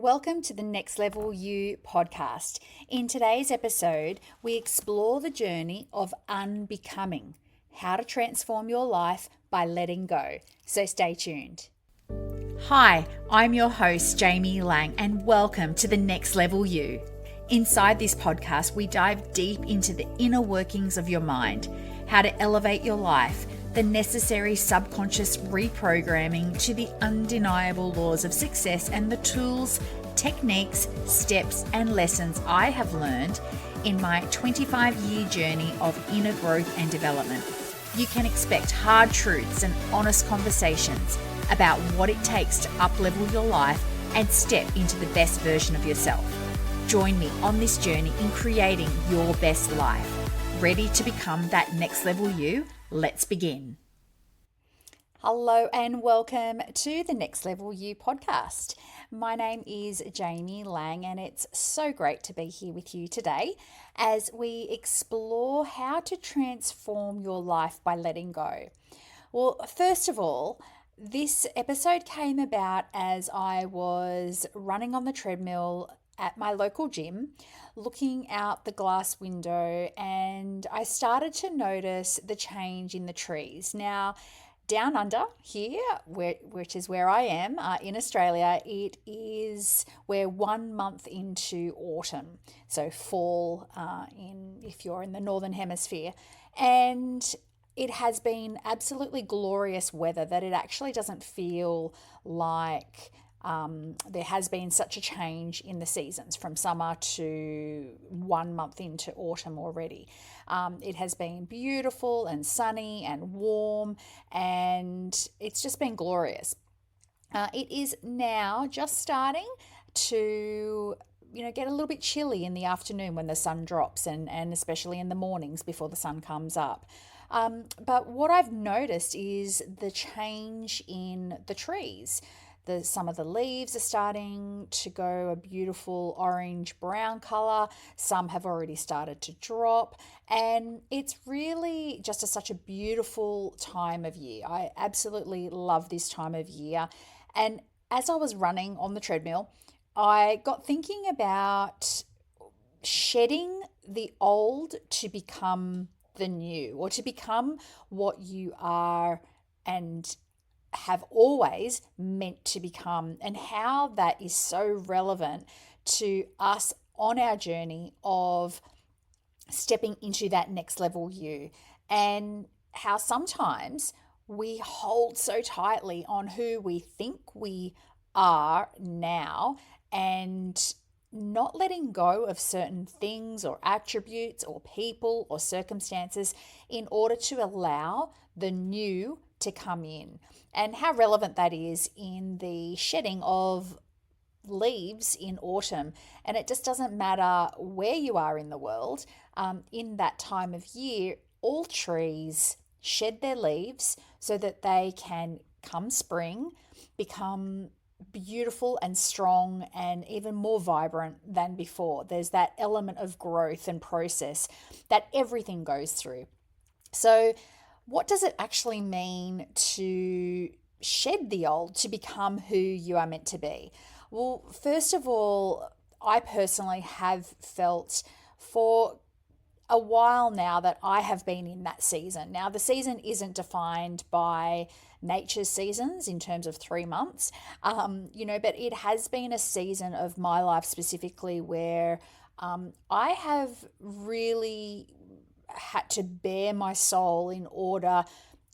Welcome to the Next Level You podcast. In today's episode, we explore the journey of unbecoming, how to transform your life by letting go. So stay tuned. Hi, I'm your host, Jaime Lang, and welcome to the Next Level You. Inside this podcast, we dive deep into the inner workings of your mind, how to elevate your life, the necessary subconscious reprogramming to the undeniable laws of success, and the tools, techniques, steps, and lessons I have learned in my 25-year journey of inner growth and development. You can expect hard truths and honest conversations about what it takes to uplevel your life and step into the best version of yourself. Join me on this journey in creating your best life. Ready to become that next level you? Let's begin. Hello and welcome to the Next Level You podcast. My name is Jaime Lang and it's so great to be here with you today as we explore how to transform your life by letting go. Well, first of all, this episode came about as I was running on the treadmill at my local gym, looking out the glass window, and I started to notice the change in the trees. Now, down under here, which is where I am in Australia, we're 1 month into autumn, so fall if you're in the northern hemisphere, and it has been absolutely glorious weather that it actually doesn't feel like there has been such a change in the seasons from summer to 1 month into autumn already. It has been beautiful and sunny and warm, and it's just been glorious. It is now just starting to get a little bit chilly in the afternoon when the sun drops, and especially in the mornings before the sun comes up. But what I've noticed is the change in the trees. Some of the leaves are starting to go a beautiful orange-brown color. Some have already started to drop. And it's really just such a beautiful time of year. I absolutely love this time of year. And as I was running on the treadmill, I got thinking about shedding the old to become the new, or to become what you are and have always meant to become, and how that is so relevant to us on our journey of stepping into that next level you, and how sometimes we hold so tightly on who we think we are now and not letting go of certain things or attributes or people or circumstances in order to allow the new to come in, and how relevant that is in the shedding of leaves in autumn. And it just doesn't matter where you are in the world, in that time of year, all trees shed their leaves so that they can, come spring, become beautiful and strong and even more vibrant than before. There's that element of growth and process that everything goes through. So what does it actually mean to shed the old to become who you are meant to be? Well, first of all, I personally have felt for a while now that I have been in that season. Now, the season isn't defined by nature's seasons in terms of 3 months, but it has been a season of my life specifically where I have really had to bare my soul in order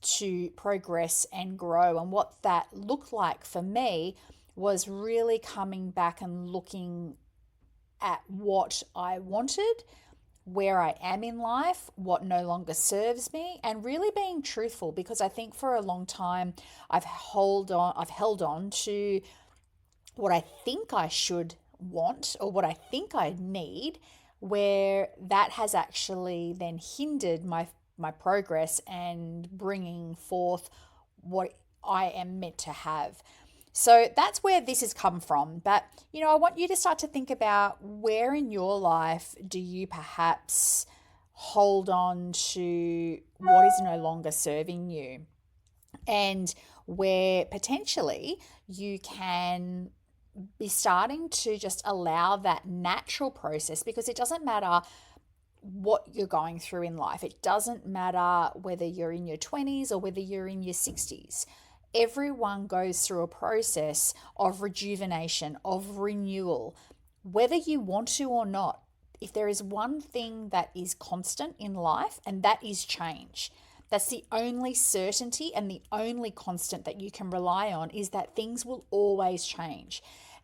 to progress and grow. And what that looked like for me was really coming back and looking at what I wanted, where I am in life, what no longer serves me, and really being truthful, because I think for a long time I've held on to what I think I should want or what I think I need, where that has actually then hindered my progress and bringing forth what I am meant to have. So that's where this has come from. But, I want you to start to think about where in your life do you perhaps hold on to what is no longer serving you, and where potentially you can be starting to just allow that natural process, because it doesn't matter what you're going through in life. It doesn't matter whether you're in your 20s or whether you're in your 60s. Everyone goes through a process of rejuvenation, of renewal, whether you want to or not. If there is one thing that is constant in life, and that is change. That's the only certainty and the only constant that you can rely on, is that things will always change.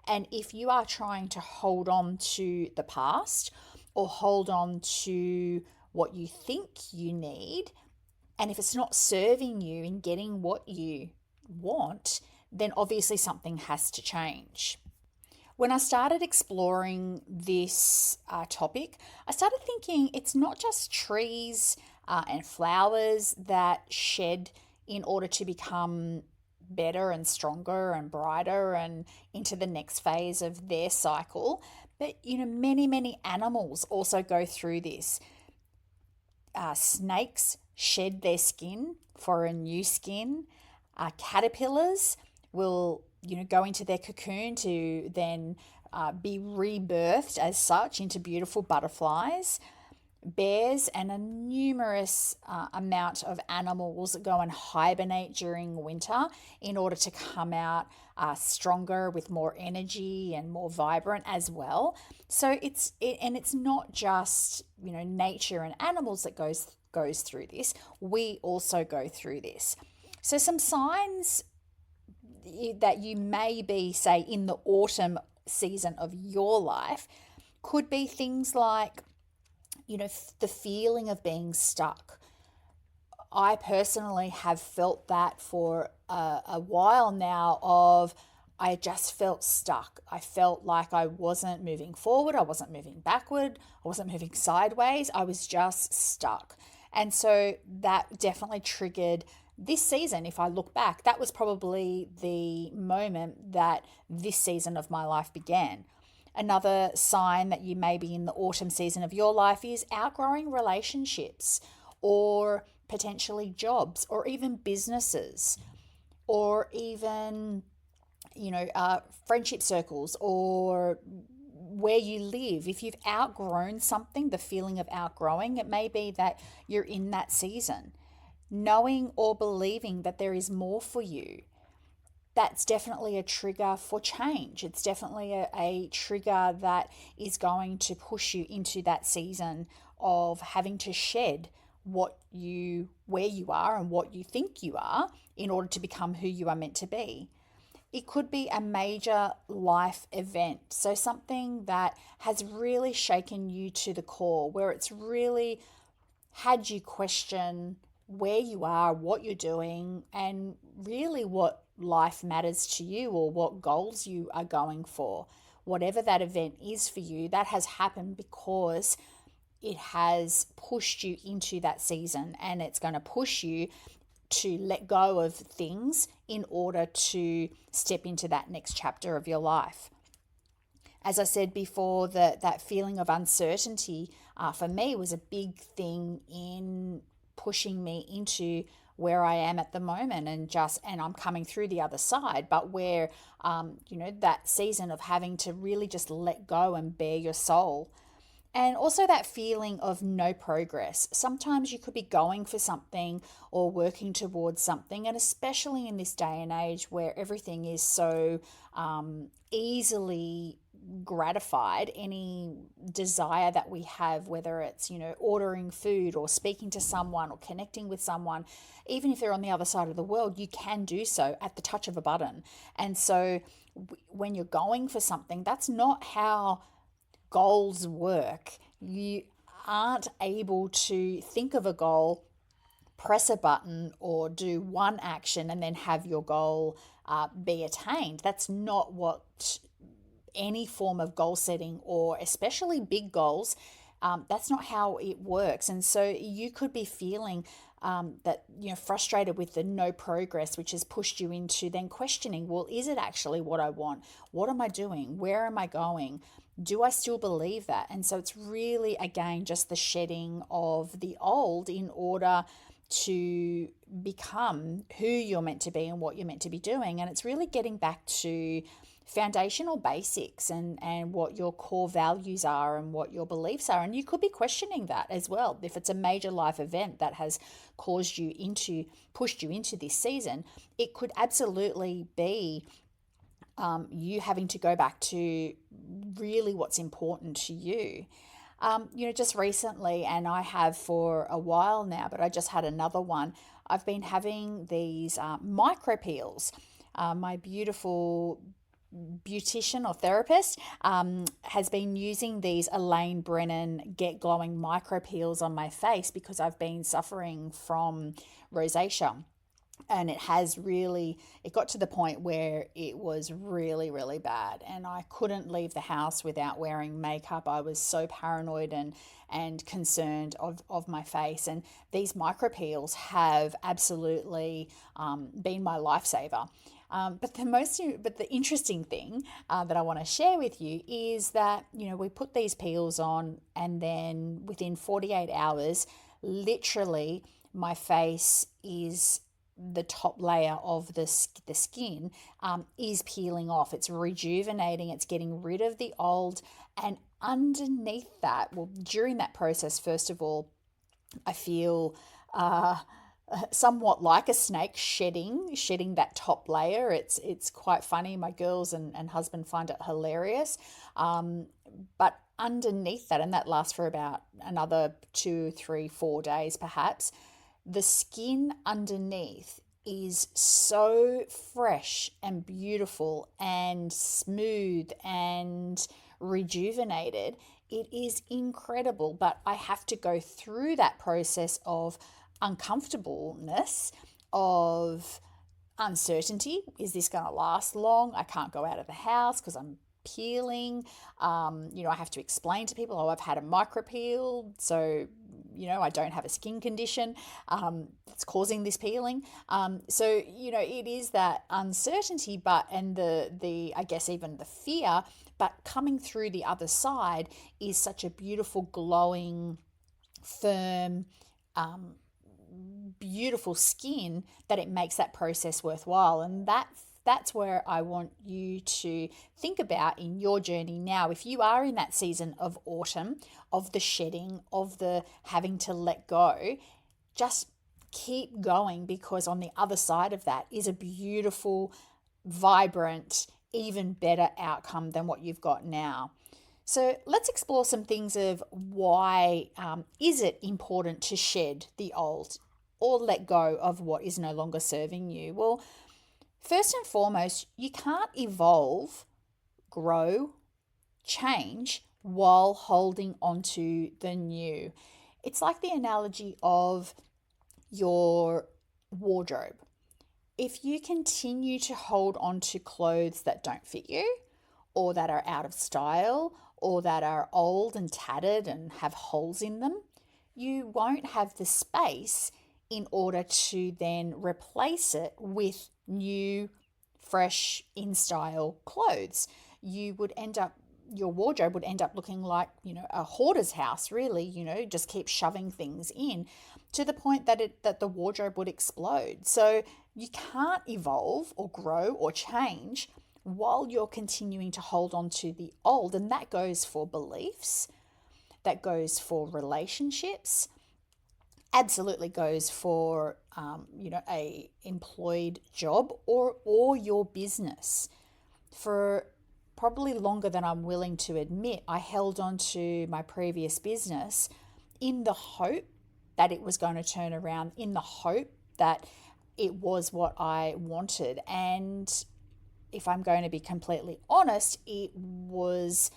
And if you are trying to hold on to the past or hold on to what you think you need, and if it's not serving you in getting what you want, then obviously something has to change. When I started exploring this topic, I started thinking it's not just trees and flowers that shed in order to become better and stronger and brighter and into the next phase of their cycle, but many animals also go through this. Snakes shed their skin for a new skin. Caterpillars will go into their cocoon to then be rebirthed as such into beautiful butterflies. Bears and a numerous amount of animals go and hibernate during winter in order to come out stronger with more energy and more vibrant as well. So it's not just nature and animals that goes through this. We also go through this. So some signs that you may be, say, in the autumn season of your life could be things like the feeling of being stuck. I personally have felt that for a while now. I just felt stuck. I felt like I wasn't moving forward, I wasn't moving backward, I wasn't moving sideways, I was just stuck. And so that definitely triggered this season. If I look back, that was probably the moment that this season of my life began. Another sign that you may be in the autumn season of your life is outgrowing relationships, or potentially jobs, or even businesses, or even friendship circles, or where you live. If you've outgrown something, the feeling of outgrowing, it may be that you're in that season. Knowing or believing that there is more for you, that's definitely a trigger for change. It's definitely a trigger that is going to push you into that season of having to shed where you are and what you think you are in order to become who you are meant to be. It could be a major life event. So something that has really shaken you to the core, where it's really had you question where you are, what you're doing, and really what life matters to you, or what goals you are going for. Whatever that event is for you, that has happened because it has pushed you into that season, and it's going to push you to let go of things in order to step into that next chapter of your life. As I said before, that feeling of uncertainty for me was a big thing in pushing me into where I am at the moment, and I'm coming through the other side, but where that season of having to really just let go and bare your soul. And also that feeling of no progress. Sometimes you could be going for something or working towards something, and especially in this day and age where everything is so easily gratified, any desire that we have, whether it's ordering food or speaking to someone or connecting with someone, even if they're on the other side of the world, you can do so at the touch of a button. And so when you're going for something, that's not how goals work. You aren't able to think of a goal, press a button, or do one action and then have your goal be attained. That's not what any form of goal setting, or especially big goals, that's not how it works. And so you could be feeling that frustrated with the no progress, which has pushed you into then questioning, well, is it actually what I want? What am I doing? Where am I going? Do I still believe that? And so it's really, again, just the shedding of the old in order to become who you're meant to be and what you're meant to be doing. And it's really getting back to foundational basics and what your core values are and what your beliefs are. And you could be questioning that as well. If it's a major life event that has pushed you into this season, it could absolutely be you having to go back to really what's important to you. Just recently, and I have for a while now, but I just had another one. I've been having these micro peels. My beautiful beautician or therapist has been using these Elaine Brennan Get Glowing micro peels on my face because I've been suffering from rosacea. And it got to the point where it was really, really bad. And I couldn't leave the house without wearing makeup. I was so paranoid and concerned of my face. And these micro peels have absolutely been my lifesaver. But the interesting thing that I want to share with you is that, we put these peels on, and then within 48 hours, literally my face is, the top layer of the skin is peeling off. It's rejuvenating. It's getting rid of the old. And underneath that, well, during that process, first of all, I feel somewhat like a snake shedding that top layer. It's quite funny. My girls and husband find it hilarious. But underneath that, and that lasts for about another 2, 3, 4 days perhaps, the skin underneath is so fresh and beautiful and smooth and rejuvenated. It is incredible, but I have to go through that process of uncomfortableness, of uncertainty. Is this going to last long? I can't go out of the house because I'm peeling. I have to explain to people, I've had a micro peel, so I don't have a skin condition that's causing this peeling. It is that uncertainty, and the I guess even the fear, but coming through the other side is such a beautiful, glowing, firm, beautiful skin that it makes that process worthwhile. And that's where I want you to think about in your journey now. If you are in that season of autumn, of the shedding, of the having to let go, just keep going, because on the other side of that is a beautiful, vibrant, even better outcome than what you've got now. So let's explore some things of why is it important to shed the old or let go of what is no longer serving you? Well, first and foremost, you can't evolve, grow, change while holding onto the new. It's like the analogy of your wardrobe. If you continue to hold on to clothes that don't fit you, or that are out of style, or that are old and tattered and have holes in them, you won't have the space in order to then replace it with new, fresh, in-style clothes. Your wardrobe would end up looking like, a hoarder's house, really, just keep shoving things in to the point that the wardrobe would explode. So you can't evolve or grow or change while you're continuing to hold on to the old. And that goes for beliefs, that goes for relationships, absolutely goes for a employed job or your business. For probably longer than I'm willing to admit, I held on to my previous business in the hope that it was going to turn around, in the hope that it was what I wanted. And if I'm going to be completely honest, it was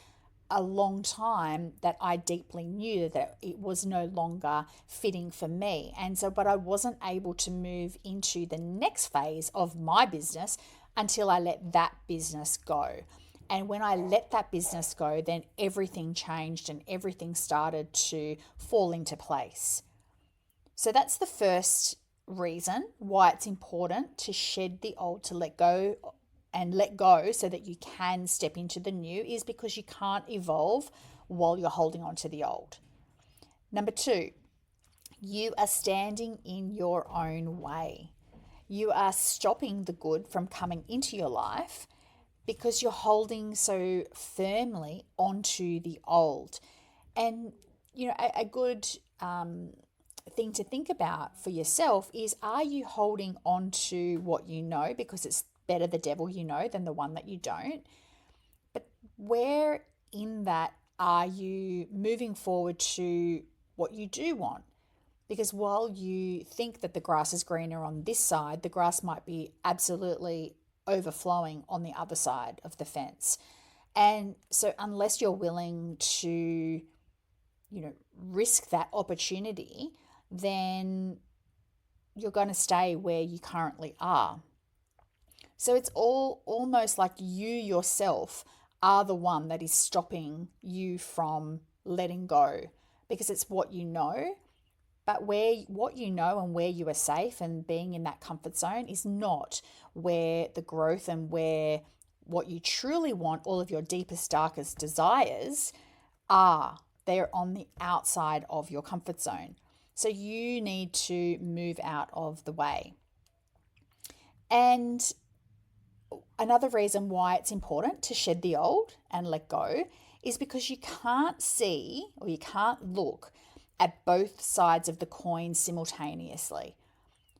a long time that I deeply knew that it was no longer fitting for me. But I wasn't able to move into the next phase of my business until I let that business go. And when I let that business go, then everything changed and everything started to fall into place. So that's the first reason why it's important to shed the old, to let go so that you can step into the new, is because you can't evolve while you're holding on to the old. Number 2, you are standing in your own way. You are stopping the good from coming into your life because you're holding so firmly onto the old. And, a good thing to think about for yourself is, are you holding on to what you know because it's better the devil you know than the one that you don't? But where in that are you moving forward to what you do want? Because while you think that the grass is greener on this side, the grass might be absolutely overflowing on the other side of the fence. And so unless you're willing to, risk that opportunity, then you're going to stay where you currently are. So it's all almost like you yourself are the one that is stopping you from letting go, because it's what you know. But what you know and where you are safe and being in that comfort zone is not where the growth and where what you truly want, all of your deepest, darkest desires are. They're on the outside of your comfort zone. So you need to move out of the way. And another reason why it's important to shed the old and let go is because you can't see, or you can't look at both sides of the coin simultaneously.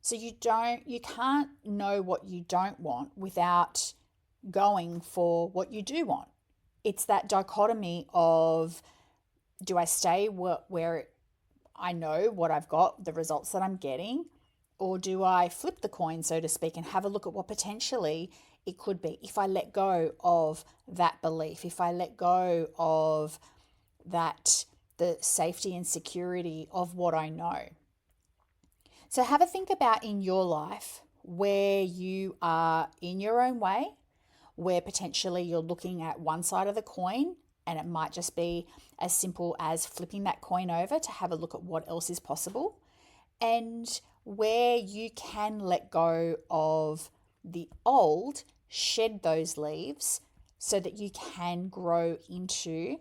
So you can't know what you don't want without going for what you do want. It's that dichotomy of, do I stay where I know what I've got, the results that I'm getting, or do I flip the coin, so to speak, and have a look at what potentially it could be if I let go of that belief, if I let go of that, the safety and security of what I know. So have a think about in your life where you are in your own way, where potentially you're looking at one side of the coin, and it might just be as simple as flipping that coin over to have a look at what else is possible, and where you can let go of the old, shed those leaves so that you can grow into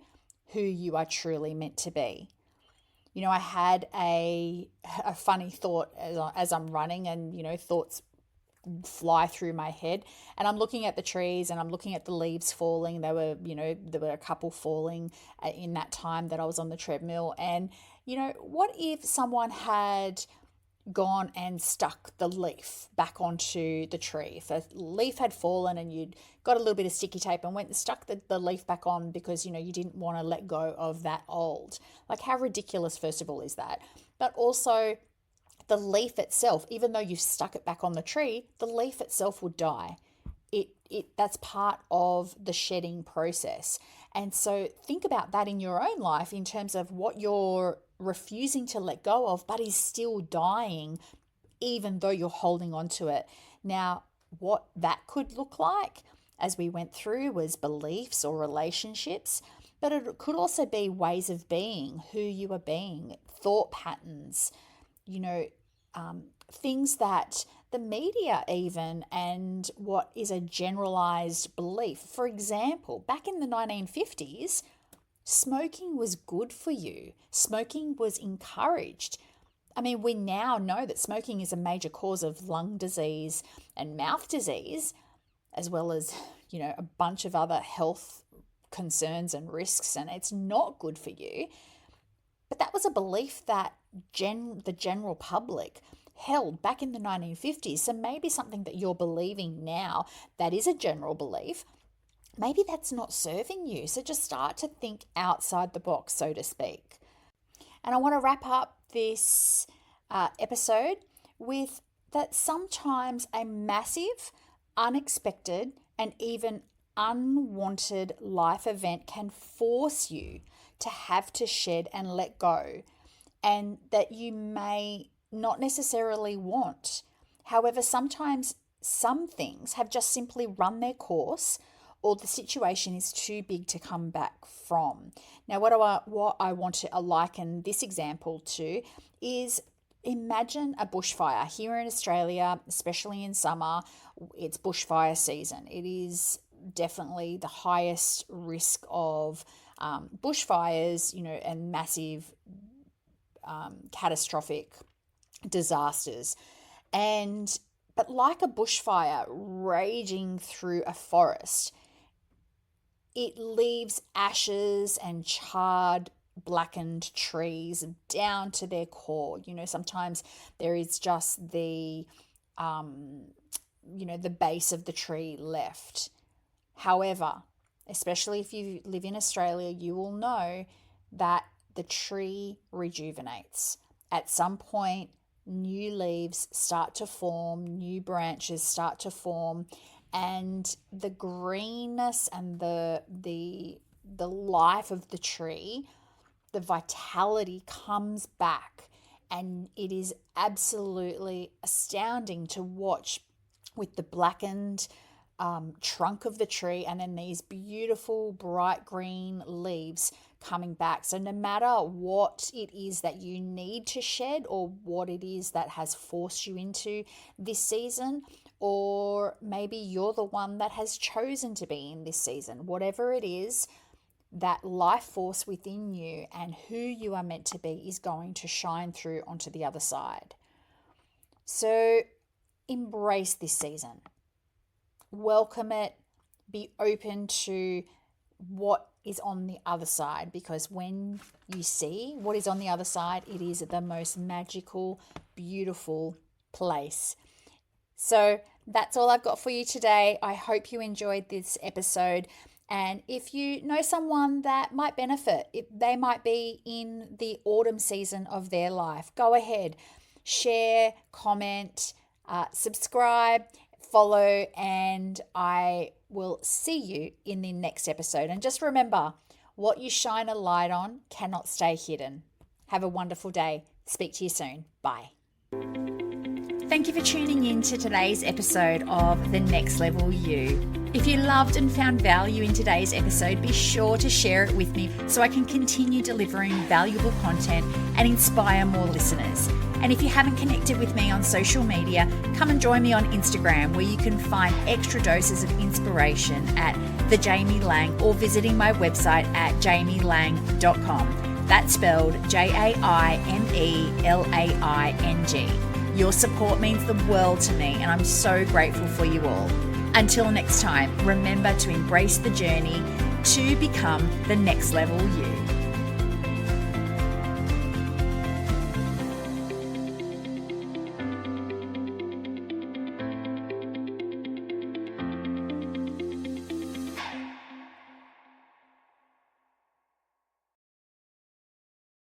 who you are truly meant to be. I had a funny thought as I'm running, and, thoughts fly through my head, and I'm looking at the trees and I'm looking at the leaves falling. There were a couple falling in that time that I was on the treadmill. And, what if someone had gone and stuck the leaf back onto the tree? If a leaf had fallen and you'd got a little bit of sticky tape and went and stuck the leaf back on because, you didn't want to let go of that old. Like, how ridiculous, first of all, is that? But also, the leaf itself, even though you've stuck it back on the tree, the leaf itself would die. That's part of the shedding process. And so think about that in your own life in terms of what you're refusing to let go of, but is still dying, even though you're holding on to it. Now, what that could look like, as we went through, was beliefs or relationships, but it could also be ways of being, who you are being, thought patterns, things that the media even, and what is a generalized belief. For example, back in the 1950s, smoking was good for you. Smoking was encouraged. I mean, we now know that smoking is a major cause of lung disease and mouth disease, as well as, a bunch of other health concerns and risks, and it's not good for you. But that was a belief that the general public held back in the 1950s. So maybe something that you're believing now that is a general belief, maybe that's not serving you. So just start to think outside the box, so to speak. And I want to wrap up this episode with that sometimes a massive, unexpected, and even unwanted life event can force you to have to shed and let go, and that you may not necessarily want. However, sometimes some things have just simply run their course, or the situation is too big to come back from. Now, what I want to liken this example to is, imagine a bushfire. Here in Australia, especially in summer, it's bushfire season. It is definitely the highest risk of bushfires, and massive catastrophic disasters. But like a bushfire raging through a forest, it leaves ashes and charred, blackened trees down to their core. Sometimes there is just the base of the tree left. However, especially if you live in Australia, you will know that the tree rejuvenates. At some point, new leaves start to form, new branches start to form, and the greenness and the life of the tree, the vitality comes back, and it is absolutely astounding to watch with the blackened trunk of the tree and then these beautiful bright green leaves coming back. So no matter what it is that you need to shed or what it is that has forced you into this season, or maybe you're the one that has chosen to be in this season, whatever it is, that life force within you and who you are meant to be is going to shine through onto the other side. So embrace this season. Welcome it. Be open to what is on the other side, because when you see what is on the other side, it is the most magical, beautiful place. So that's all I've got for you today. I hope you enjoyed this episode. And if you know someone that might benefit, if they might be in the autumn season of their life, go ahead, share, comment, subscribe, follow, and I will see you in the next episode. And just remember, what you shine a light on cannot stay hidden. Have a wonderful day. Speak to you soon. Bye. Thank you for tuning in to today's episode of The Next Level You. If you loved and found value in today's episode, be sure to share it with me so I can continue delivering valuable content and inspire more listeners. And if you haven't connected with me on social media, come and join me on Instagram, where you can find extra doses of inspiration at The Jaime Lang, or visiting my website at jaimelang.com. That's spelled JAIMELAING. Your support means the world to me, and I'm so grateful for you all. Until next time, remember to embrace the journey to become the next level you.